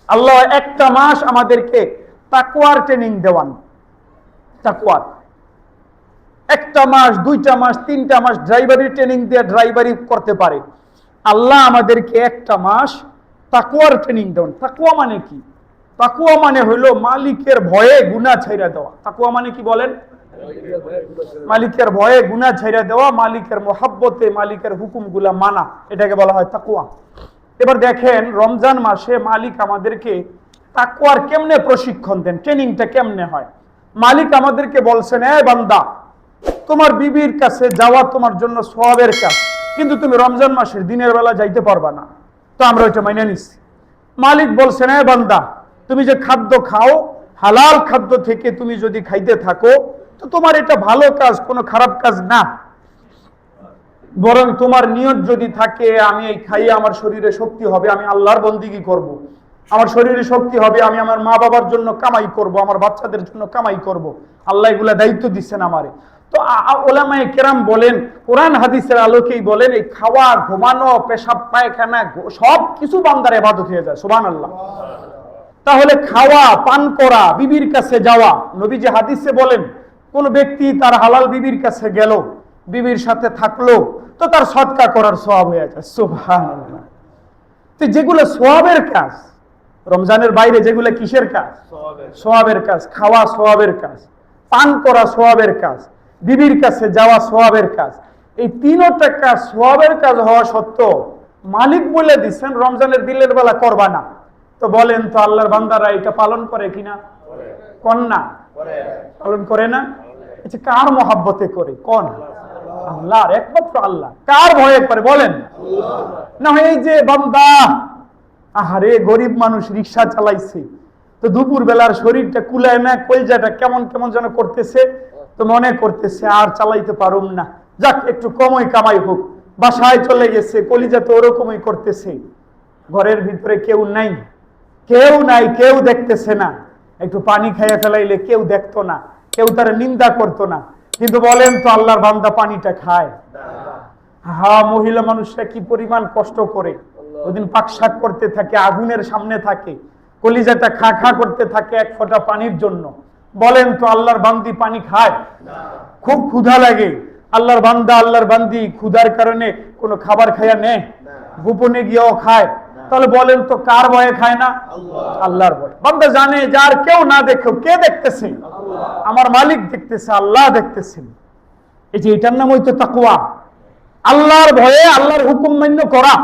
আল্লাহ একটা মাস আমাদেরকে তাকওয়ার ট্রেনিং দেওয়ান। তাকওয়ার একটা মাস, 2টা মাস, 3টা মাস ড্রাইভারি ট্রেনিং দিয়ে ড্রাইভারি করতে পারে। আল্লাহ আমাদেরকে একটা মাস তাকওয়ার ট্রেনিং দেন। তাকওয়া মানে কি? তাকওয়া মানে হলো মালিকের ভয়ে গুনাহ ছাইড়া দেওয়া। তাকওয়া মানে কি বলেন? মালিকের ভয়ে গুনাহ ছাইড়া দেওয়া, মালিকের মহব্বতে মালিকের হুকুমগুলা মানা, এটাকে বলা হয় তাকওয়া। এবার দেখেন রমজান মাসে মালিক আমাদেরকে তাকওয়ার কেমনে প্রশিক্ষণ দেন, ট্রেনিংটা কেমনে হয়। মালিক আমাদেরকে বলছেন, এ বান্দা, তোমার বিবির কাছে যাওয়া তোমার জন্য সওয়াবের কাজ, কিন্তু তুমি রমজান মাসের দিনের বেলা যাইতে পারবা না। তো আমরা ওইটা মাইনে নিচ্ছি। মালিক বলছেন, এ বান্দা, তুমি যে খাদ্য খাও, হালাল খাদ্য থেকে তুমি যদি খাইতে থাকো, তো তোমার এটা ভালো কাজ, কোনো খারাপ কাজ না। বরং তোমার নিয়ত যদি থাকে, আমি এই খাইয়ে আমার শরীরে শক্তি হবে, আমি আল্লাহর বন্দিগি করব। আমার শরীরে শক্তি হবে, আমি আমার মা বাবার জন্য কামাই করব, আমার বাচ্চাদের জন্য কামাই করব। আল্লাহ এগুলা দায়িত্ব দিচ্ছেন আমারে। তো ওলামায়ে কেরাম বলেন, কোরআন হাদিসের আলোকেই বলেন, এই খাওয়া, ঘুমানো, পেশাব পায়খানা সব কিছু বান্দার ইবাদত হয়ে যায়। সুবহানাল্লাহ। তাহলে খাওয়া, পান করা, বিবির কাছে যাওয়া, নবীজি হাদিসে বলেন, কোন ব্যক্তি তার হালাল বিবির কাছে গেল, বিবির সাথে থাকলো, তো তার সদকা করার সওয়াব হয়ে যায়। সুবহানাল্লাহ। তো যেগুলো সওয়াবের কাজ, রমজানের বাইরে যেগুলো কিসের কাজ? সওয়াবের কাজ। খাওয়া সওয়াবের কাজ, পান করা সওয়াবের কাজ, বিবির কাছে যাওয়া সওয়াবের কাজ। এই তিনটা কাজ সওয়াবের কাজ হওয়া সত্ত্বেও মালিক বলে দিচ্ছেন রমজানের দিনের বেলা করবা না। তো বলেন তো আল্লাহর বান্দারা এটা পালন করে কিনা? কোন না? পালন করে না। এটা কার মহব্বতে করে? কোন? আল্লাহর, একমাত্র আল্লাহ। কার ভয়ে করে বলেন? না এই যে বান্দা, আহারে গরিব মানুষ রিকশা চালাইছে, তো দুপুর বেলার শরীরটা কুলায় না, কলজাটা কেমন কেমন যেন করতেছে, তো মনে করতেছে আর চালাইতে পারুম না, যাক একটু কমই কামাই হোক। বাসায় চলে গেছে, কলিজা তো ওরকমই করতেছে। ঘরের ভিতরে কেউ নাই, কেউ নাই, কেউ দেখতেছে না। একটু পানি খাইয়া ফেলাইলে কেউ দেখতো না, কেউ তার নিন্দা করতো না। কিন্তু বলেন তো আল্লাহর বান্দা পানিটা খায়? হ্যাঁ, মহিলা মানুষরা কি পরিমাণ কষ্ট করে, ওদিন পাকশাক করতে থাকে, আগুনের সামনে থাকে, কলিজাটা খা খা করতে থাকে এক ফোঁটা পানির জন্য। বলেন তো আল্লাহর বান্দি পানি খায়? খুব ক্ষুধা লাগে, আল্লাহর বান্দা, আল্লাহর বান্দি ক্ষুধার কারণে কোনো খাবার খাইয়া নেয়? গোপনে গিয়েও খায়? তাহলে বলেন তো কার ভয়ে খায় না? আল্লাহর ভয়ে। বান্দা জানে যার কেউ না দেখো, কে দেখতেছে? আমার মালিক দেখতেছে, আল্লাহ দেখতেছেন। এই যে এটার নাম হইতো তাকওয়া। আল্লাহর ভয়ে আল্লাহর হুকুম মান্য করা,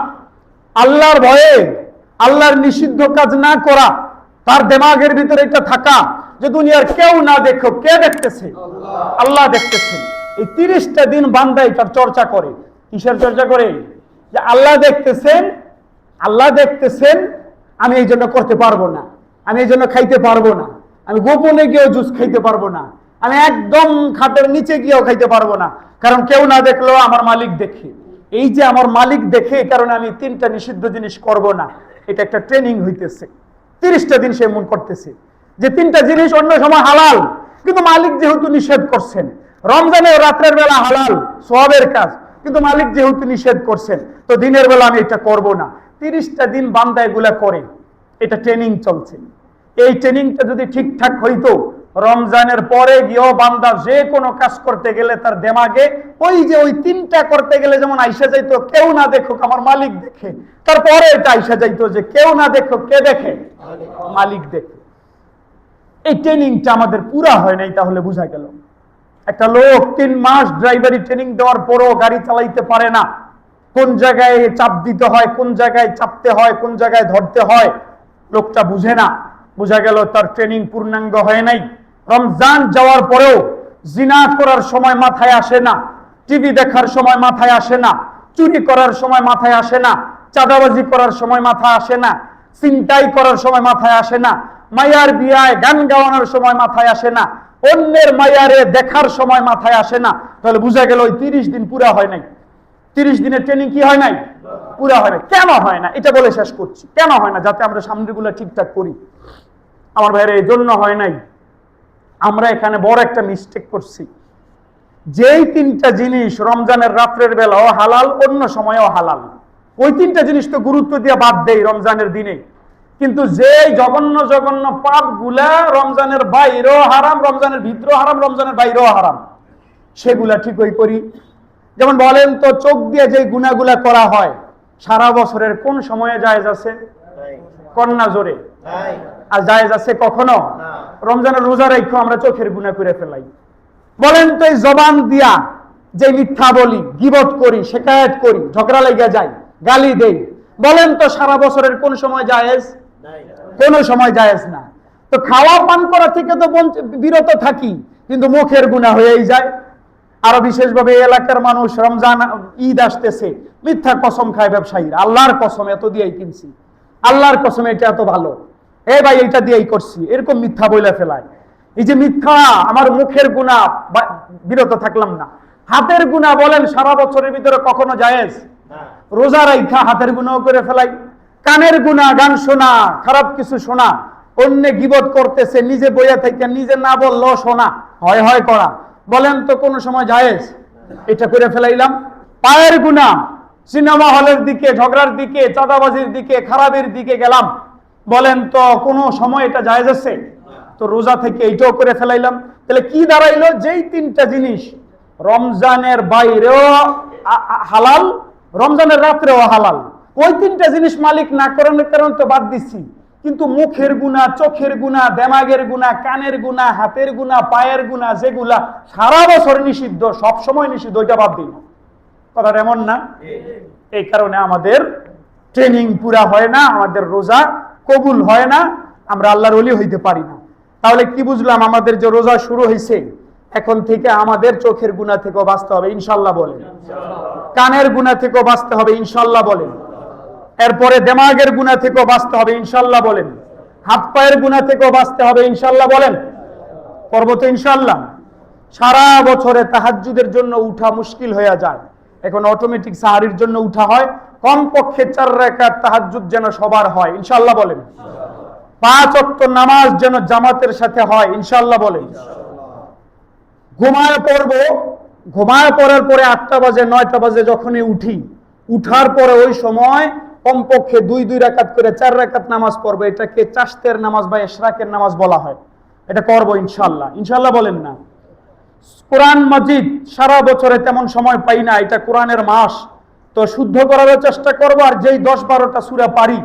আল্লাহর ভয়ে আল্লাহর নিষিদ্ধ কাজ না করা, তার দিমাগের ভিতরে এটা থাকা যে দুনিয়ার কেউ না দেখো, কে দেখতেছে? আল্লাহ দেখতেছেন। এই 30টা দিন বান্দা এটার চর্চা করে। কিসের চর্চা করে? যে আল্লাহ দেখতেছেন, আল্লাহ দেখতেছেন, আমি এই জন্য করতে পারবো না, আমি এই জন্য খাইতে পারবো না, আমি গোপনে গিয়েও জুস খাইতে পারবো না, আমি একদম খাটের নিচে গিয়েও খাইতে পারবো না, কারণ কেউ না দেখলেও আমার মালিক দেখে। এই যে আমার মালিক দেখে, কারণে আমি 3টা নিষিদ্ধ জিনিস করব না। এটা একটা ট্রেনিং হইতেছে। 30টা দিন সে মন করতেছে যে 3টা জিনিস অন্য সময় হালাল, কিন্তু মালিক যেহেতু নিষেধ করছেন, রমজানে রাত্রের বেলা হালাল সওয়াবের কাজ, কিন্তু মালিক যেহেতু নিষেধ করছেন, তো দিনের বেলা আমি এটা করব না। 30টা দিন বান্দা এগুলা করে, এটা ট্রেনিং চলছে। এই ট্রেনিংটা যদি ঠিকঠাক হইতো, রমজানের পরে গিয়েও বান্দা যে কোনো কাজ করতে গেলে তার দিমাগে ওই যে ওই 3টা করতে গেলে যেমন আইসা যাইতো, কেউ না দেখুক আমার মালিক দেখে, তারপরে এটা আইসা যাইতো যে কেউ না দেখুক, কে দেখে? মালিক দেখে। এই ট্রেনিংটা আমাদের পুরা হয় নাই। তাহলে বোঝা গেল একটা লোক 3 মাস ড্রাইভারি ট্রেনিং দেওয়ার পরও গাড়ি চালাইতে পারে না। কোন জায়গায় চাপ দিতে হয়, কোন জায়গায় চাপতে হয়, কোন জায়গায় ধরতে হয়, লোকটা বুঝে না। বোঝা গেল তার ট্রেনিং পূর্ণাঙ্গ হয় নাই। রমজান যাওয়ার পরেও জিনা করার সময় মাথায় আসে না, টিভি দেখার সময় মাথায় আসে না, চুরি করার সময় মাথায় আসে না, চাঁদাবাজি করার সময় মাথায় আসে না, ছিনতাই করার সময় মাথায় আসে না, মায়ার বিয়ায় গান গাওয়ানোর সময় মাথায় আসে না, অন্যের মায়ারে দেখার সময় মাথায় আসে না। তাহলে বোঝা গেল ওই 30 দিন পুরা হয় নাই। 30 দিনের ট্রেনিং কি হয় নাই? পুরা হয় না। কেন হয় না এটা বলে শেষ করছি। কেন হয় না? যাতে আমরা সামনেগুলো ঠিকঠাক করি। আমার ভাইয়ের এই জন্য হয় নাই, আমরা এখানে বড় একটা মিস্টেক করছি। যেই 3টা জিনিস রমজানের রাত্রের বেলাও হালাল, অন্য সময়েও হালাল, ওই 3টা জিনিস তো গুরুত্ব দিয়ে বাদ দেই রমজানের দিনে। কিন্তু যে জঘন্য জঘন্য পাপ গুলা রমজানের বাইরেও হারাম, রমজানের ভিতরেও হারাম, রমজানের বাইরেও হারাম, সেগুলা ঠিকই করি। যেমন বলেন তো, চোখ দিয়ে যে গুনাহগুলা করা হয় সারা বছরের কোন সময়ে জায়েজ আছে? কন্যা জোরে আর জায়েজ আছে কখনো? রমজানের রোজা রাখো আমরা চোখের গুনাহ করে ফেলাই। বলেন তো, এই জবান দিয়া যে মিথ্যা বলি, গীবত করি, শিকায়েত করি, ঝগড়া লেগে যায়, গালি দেই, বলেন তো সারা বছরের কোন সময় জায়েজ? কোন সময় জায়েজ না। তো খাওয়া পান করা থেকে তো বিরত থাকি, কিন্তু মুখের গুনাহ হয়েই যায়। আরো বিশেষভাবে এই এলাকার মানুষ রমজান ঈদ আসতেছে, মিথ্যা কসম খায় ব্যবসায়ীরা, আল্লাহর কসম এত দিয়েই কিনছি, আল্লাহর কসম এটা এত ভালো, এ ভাই এটা দিয়েই করছি, এরকম মিথ্যা বইলা ফেলায়। এই যে মিথ্যা, আমার মুখের গুনাহ বিরত থাকলাম না। হাতের গুনাহ বলেন সারা বছরের ভিতরে কখনো জায়েজ? রোজা রাইখা হাতের গুনাহ করে ফেলাই। কানের গুনাহ, গান শোনা, খারাপ কিছু শোনা, অন্য গীবত করতেছে, নিজে বইয়া থেকে নিজে না বললো শোনা, হয় হয় করা, বলেন তো কোন সময় জায়েজ? এটা করে ফেলাইলাম। পায়ের গুনাহ, সিনেমা হলের দিকে, ঝগড়ার দিকে, চাঁদাবাজির দিকে, খারাপের দিকে গেলাম, বলেন তো কোন সময় এটা জায়েজ আছে? তো রোজা থেকে এইটাও করে ফেলাইলাম। তাহলে কি দাঁড়াইলো? যেই তিনটা জিনিস রমজানের বাইরেও হালাল, রমজানের রাত্রেও হালাল, ওই তিনটা জিনিস মালিক না করানোর কারণে তো বাদ দিচ্ছি। কিন্তু মুখের গুনাহ, চোখের গুনাহ, দেমাগের গুনাহ, কানের গুনাহ, হাতের গুনাহ, পায়ের গুনাহ, যেগুলা সারা বছর নিষিদ্ধ, সব সময় নিষিদ্ধ, ওইটা বাদ দিই। কথাটা এমন না? এই কারণে আমাদের ট্রেনিং পুরা হয় না, আমাদের রোজা কবুল হয় না, আমরা আল্লাহর ওলি হইতে পারি না। তাহলে কি বুঝলাম? আমাদের যে রোজা শুরু হয়েছে, এখন থেকে আমাদের চোখের গুনাহ থেকেও বাঁচতে হবে, ইনশাল্লাহ বলেন। কানের গুনাহ থেকেও বাঁচতে হবে, ইনশাল্লাহ বলেন। এরপরে দেমাগের গুনাহ থেকেও বাঁচতে হবে, ইনশাল্লাহ বলেন। হাত পায়ের গুনাহ থেকেও বাঁচতে হবে, ইনশাল্লাহ বলেন। করব তো ইনশাল্লাহ। সারা বছরে তাহাজ্জুদের জন্য উঠা মুশকিল হয়ে যায়, এখন অটোমেটিক সাহারির জন্য উঠা হয়। কমপক্ষে 4 রাকাত তাহাজ্জুদ যেন সবার হয়, ইনশাল্লাহ বলেন। 5 ওয়াক্ত নামাজ যেন জামাতের সাথে হয়, ইনশাল্লাহ বলেন। ঘুমায় পড়বো, ঘুমায় পড়ার পরে 8টা বাজে 9টা বাজে যখনই উঠি, উঠার পরে ওই সময় কমপক্ষে 2 রাকাত করে 4 রাকাত নামাজ পড়বো। এটাকে চাশতের নামাজ বা ইশরাকের নামাজ বলা হয়। এটা করবো ইনশাল্লাহ, ইনশাল্লাহ বলেন না। কোরআন মাজিদ সারা বছরে তেমন সময় পাই না, এটা কোরআনের মাস, তো শুদ্ধ করার চেষ্টা করব। আর যেই 10-12টা সূরা পারি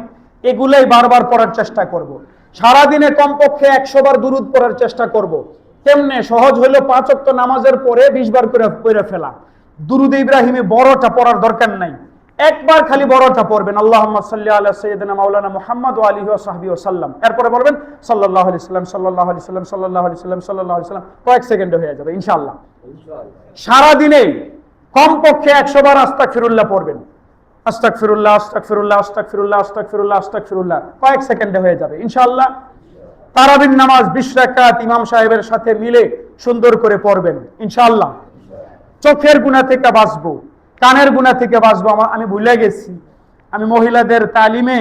এগুলাই বারবার পড়ার চেষ্টা করব। সারাদিনে কমপক্ষে 100 বার দুরুদ পড়ার চেষ্টা করব। কেমনে? সহজ হলো 5 ওয়াক্ত নামাজের পরে 20 বার করে পড়ে ফেলা। দুরুদ ইব্রাহিমে বড়টা পড়ার দরকার নাই, একবার খালি বড়টা পড়বেন, আল্লাহুম্মা সাল্লি আলা সাইয়্যিদিনা মাওলানা মুহাম্মদ ওয়া আলিহি ওয়া সাহবিহি ওয়া সাল্লাম। এরপরে বলবেন সাল্লাল্লাহু আলাইহি সাল্লাম, সাল্লাল্লাহু আলাইহি সাল্লাম, সাল্লাল্লাহু আলাইহি সাল্লাম, সাল্লাল্লাহু আলাইহি সাল্লাম। কয়েক সেকেন্ডে হয়ে যাবে ইনশাআল্লাহ। সারা দিনে কমপক্ষে 100 বার আস্তাগফিরুল্লাহ পড়বেন। আস্তাগফিরুল্লাহ, আস্তাগফিরুল্লাহ, আস্তাগফিরুল্লাহ, আস্তাগফিরুল্লাহ, আস্তাগফিরুল্লাহ, কয়েক সেকেন্ডে হয়ে যাবে ইনশাআল্লাহ। তারাবির নামাজ 20 রাকাত ইমাম সাহেবের সাথে মিলে সুন্দর করে পড়বেন ইনশাআল্লাহ। চোখের গুনাহ থেকে বাঁচবো, কানের গুনাহ থেকে বাঁচবো। আমি ভুলে গেছি, আমি মহিলাদের তালিমে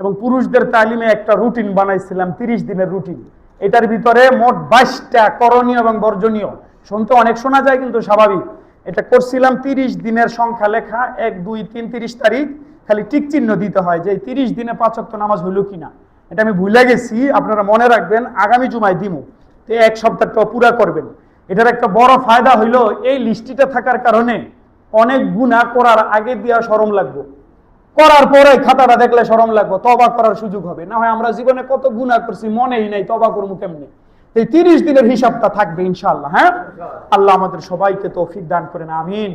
এবং পুরুষদের তালিমে একটা রুটিন বানাইছিলাম, 30 দিনের রুটিন। এটার ভিতরে মোট 22টা করণীয় এবং বর্জনীয়। শুনতে অনেক শোনা যায়, কিন্তু স্বাভাবিক। এটা করছিলাম 30 দিনের সংখ্যা লেখা, 1, 2, 3, 30 তারিখ, খালি টিক চিহ্ন দিতে হয় যে 30 দিনে 5 ওয়াক্ত নামাজ হইল কিনা। এটা আমি ভুলে গেছি, আপনারা মনে রাখবেন, আগামী জুমায় দিমু, তো 1 সপ্তাহটা পুরা করবেন। এটার একটা বড় ফায়দা হইলো, এই লিস্টিটা থাকার কারণে অনেক গুনাহ করার আগে দিয়া শরম লাগবে, করার পরে খাতাটা দেখলে শরম লাগবে, তওবা করার সুযোগ হবে। না হয় আমরা জীবনে কত গুনাহ করছি মনেই নাই, তওবা করবো কেমনে? এই 30 দিনের হিসাবটা থাকবে ইনশাআল্লাহ। হ্যাঁ, আল্লাহ আমাদের সবাইকে তৌফিক দান করেন, আমিন।